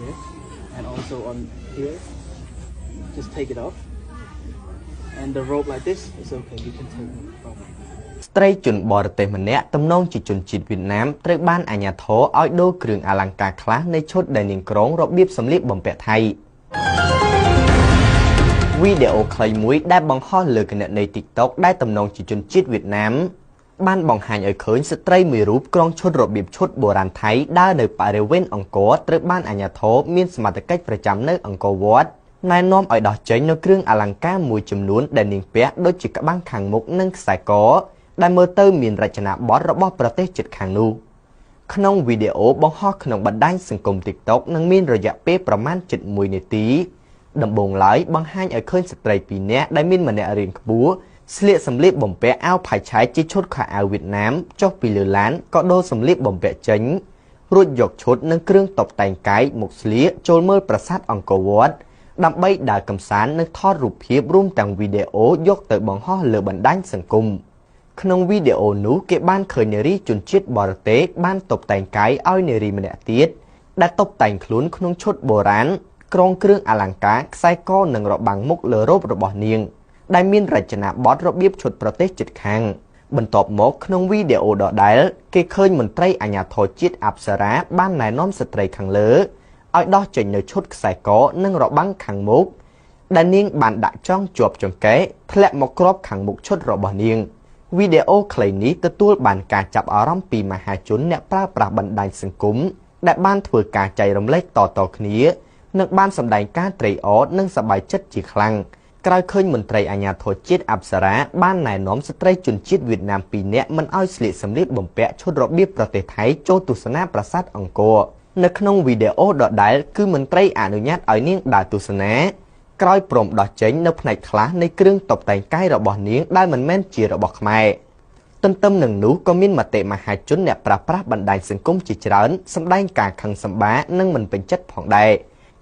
yeah, and also on here. Just take it off, and the rope like this is okay. You can take no problem. ស្ត្រីជនបរទេសម្នាក់ទំនងជាជនជាតិវៀតណាមត្រូវបានអាជ្ញាធរឲ្យដូរគ្រឿងអលង្ការខ្លះនៃឈុតដែលនាងក្រុងរបៀបសម្លៀកបំពាក់ថៃវីដេអូខ្លីមួយដែលបង្ហោះលើគណនី TikTok ដែលទំនងជាជនជាតិវៀតណាមបានបង្ហាញឲ្យឃើញស្ត្រីមួយរូបក្រុងឈុតរបៀបឈុតបុរាណថៃដើរនៅបរិវេណអង្គរត្រូវបានអាជ្ញាធរមានសមត្ថកិច្ចប្រចាំនៅអង្គរវត្តណែនាំឲ្យដោះចេញនូវគ្រឿងអលង្ការមួយចំនួនដែលនាងពាក់ដូចជាក្បាំងខាងមុខនិងខ្សែកដែលមើលទៅមានរចនាបថរបស់ប្រទេសជិតខាងនោះក្នុងវីដេអូបង្ហោះក្នុងបណ្ដាញសង្គម TikTok នឹងមានរយៈពេលប្រមាណជិត1នាទីដំបូងឡើយបង្ហាញឲ្យឃើញស្ត្រី2នាក់ដែលមានម្នាក់រាងខ្ពស់ស្លៀកសម្លៀកបំពាក់អាវផាយឆែកជាឈុតខោអាវវៀតណាមចុះពីលើឡានក៏ដូរសម្លៀកបំពាក់ចេញរួចយកឈុតនិងគ្រឿងតុបតែងកាយមកស្លៀកចូលមើលប្រាសាទអង្គរវត្តដើម្បីដើរកម្សាន្តនិងថតរូបភាពរួមទាំងវីដេអូយកទៅបង្ហោះលើបណ្ដាញសង្គមក្នុងវីដេអូនោះគេបានឃើញនារីជនជាតិបរទេសបានតុបតែងកាយឲ្យនារីម្នាក់ទៀតដែលតុបតែងខ្លួនក្នុងឈុតបុរាណក្រងគ្រឿងអលង្ការខ្សែកនិងរបាំងមុខលើរ៉ូបរបស់នាងដែលមានរចនាបថរបៀបឈុតប្រទេសជិតខាងបន្ទាប់មកក្នុងវីដេអូដដែលគេឃើញមន្ត្រីអាជ្ញាធរជាតិអប្សរាបានណែនាំស្ត្រីខាងលើឲ្យដោះចេញនៅឈុតខ្សែកនិងរបាំងខាងមុខដែលនាងបានដាក់ចងជាប់ចង្កេះធ្លាក់មកគ្របខាងមុខឈុតរបស់នាងវីដេអូខ្លីនេះទទួលបានការចាប់អារម្មណ៍ពីមហាជនអ្នកប្រើប្រាស់បណ្ដាញសង្គមដែលបានធ្វើការចែករំលែកតៗគ្នានិងបានសម្ដែងការត្រេកអរនិងសប្បាយចិត្តជាខ្លាំងក្រោយឃើញមន្ត្រីអាជ្ញាធរជាតិអប្សរាបានណែនាំស្ត្រីជនជាតិវៀតណាម2នាក់មិនឲ្យស្លៀកសម្លៀកបំពាក់ឈុតរបៀបប្រទេសថៃចូលទស្សនាប្រាសាទអង្គរនៅក្នុងវីដេអូដដែលគឺមន្ត្រីអនុញ្ញាតឲ្យនាងដើរទស្សនាក្រោយព្រមដោះចេញនៅផ្នែកខ្លះនៃគ្រឿងតុបតែងកាយរបស់នាងដែលមិនមែនជារបស់ខ្មែរទន្ទឹមនឹងនោះក៏មានមតិមហាជនអ្នកប្រើប្រាស់បណ្ដាញសង្គមជាច្រើនសម្ដែងការខឹងសម្បារនិងមិនពេញចិត្តផងដែរ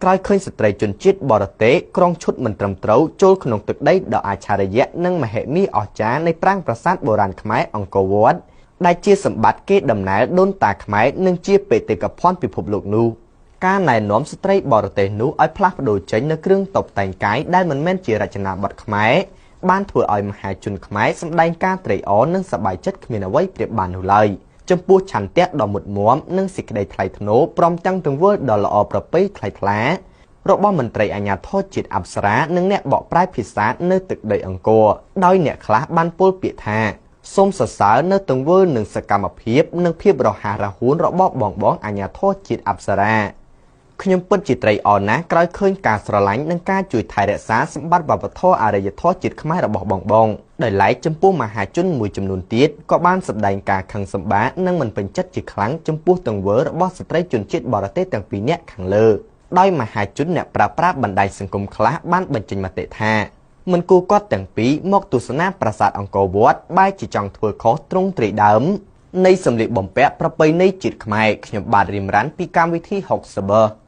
ក្រោយឃើញស្ត្រីជនជាតិបរទេសក្រុងឈុតមិនត្រឹមត្រូវចូលក្នុងទឹកដីដ៏អច្ឆរិយៈនិងមហិមាអស្ចារ្យនៃប្រាង្គប្រាសាទបុរាណខ្មែរអង្គរវត្តដែលជាសម្បត្តិកេរដំណែលដូនតាខ្មែរនិងជាបេតិកភណ្ឌពិភពលោកនោះការណែនាំស្ត្រីបរទេសនោះឲ្យផ្លាស់ប្ដូរចេញនូវគ្រឿងតុបតែងកាយដែលមិនមែនជារចនាបថខ្មែរបានធ្វើឲ្យមហាជនខ្មែរសម្ដែងការត្រេកអរនិងសប្បាយចិត្តគ្មានអ្វីប្រៀបបាននោះឡើយចំពោះឆន្ទៈដ៏មុតមាំនិងសេចក្តីថ្លៃថ្នូរព្រមទាំងទង្វើដ៏ល្អប្រពៃថ្លៃថ្លារបស់មន្ត្រីអាជ្ញាធរជាតិអប្សរានិងអ្នកបកប្រែភាសានៅទឹកដីអង្គរដោយអ្នកខ្លះបានពោលពាក្យថាសូមសរសើរនៅទង្វើនិងសកម្មភាពនិងភាពរហ័សរហួនរបស់បងអាជ្ញាធរជាតិអប្សរាខ្ញុំពិតជាត្រេកអរណាស់ក្រោយឃើញការស្រឡាញ់និងការជួយថែរក្សាសម្បត្តិវប្បធម៌អរិយធម៌ជាតិខ្មែររបស់បងដោយឡែកចំពោះមហាជនមួយចំនួនទៀតក៏បានសម្ដែងការខឹងសម្បារនិងមិនពេញចិត្តជាខ្លាំងចំពោះទង្វើរបស់ស្ត្រីជនជាតិបរទេសទាំងពីរនាក់ខាងលើដោយមហាជនអ្នកប្រើប្រាស់បណ្ដាញសង្គមខ្លះបានបញ្ចេញមតិថាមិនគួរគាត់ទាំងពីរមកទស្សនាប្រាសាទអង្គរវត្តបែរជាចង់ធ្វើខុសទ្រង់ទ្រាយដើមនៃសម្លៀកបំពាក់ប្រពៃណីជាតិខ្មែរខ្ញុំបាទរៀមរ៉ាន់ពីកម្មវិធី60